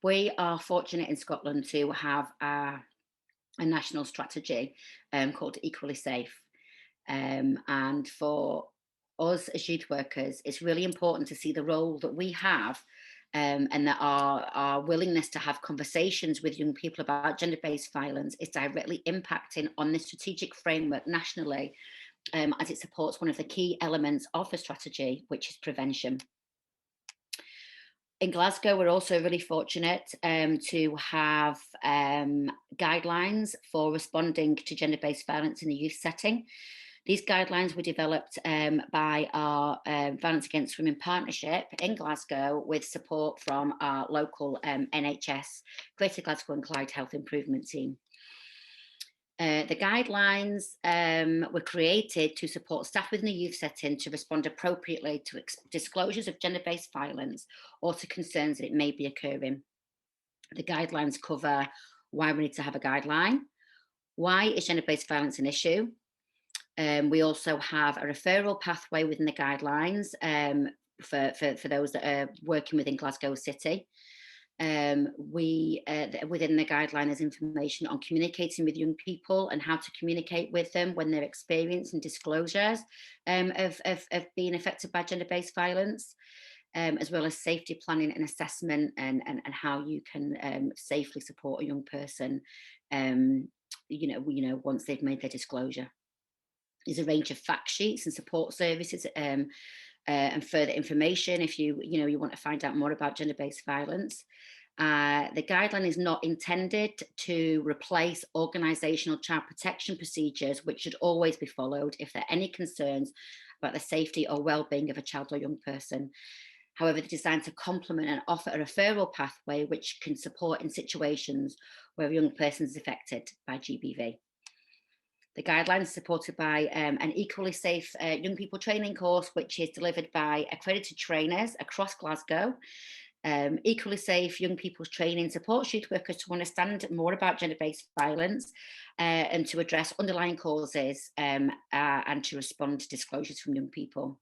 We are fortunate in Scotland to have a national strategy called Equally Safe. And for us as youth workers, it's really important to see the role that we have, and that our willingness to have conversations with young people about gender-based violence is directly impacting on the strategic framework nationally, as it supports one of the key elements of the strategy, which is prevention. In Glasgow, we're also really fortunate to have guidelines for responding to gender-based violence in the youth setting. These guidelines were developed by our Violence Against Women Partnership in Glasgow with support from our local NHS, Greater Glasgow and Clyde Health Improvement Team. The guidelines were created to support staff within the youth setting to respond appropriately to disclosures of gender-based violence or to concerns that it may be occurring. The guidelines cover why we need to have a guideline, why is gender-based violence an issue. We also have a referral pathway within the guidelines for those that are working within Glasgow City. Within the guideline, there's information on communicating with young people and how to communicate with them when they're experiencing disclosures of being affected by gender-based violence, as well as safety planning and assessment, and how you can safely support a young person, once they've made their disclosure. There's a range of fact sheets and support services, and further information if you want to find out more about gender-based violence. The guideline is not intended to replace organisational child protection procedures, which should always be followed if there are any concerns about the safety or well-being of a child or young person. However, they're designed to complement and offer a referral pathway which can support in situations where a young person is affected by GBV. The guidelines are supported by an Equally Safe young people training course, which is delivered by accredited trainers across Glasgow. Equally Safe young people's training supports youth workers to understand more about gender-based violence and to address underlying causes and to respond to disclosures from young people.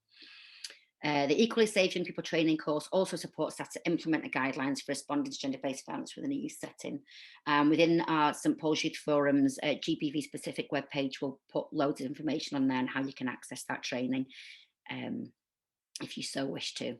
The Equally Safe Young People Training course also supports staff to implement the guidelines for responding to gender-based violence within a youth setting. Within our St Paul's Youth Forum's GBV specific webpage, we'll put loads of information on there on how you can access that training if you so wish to.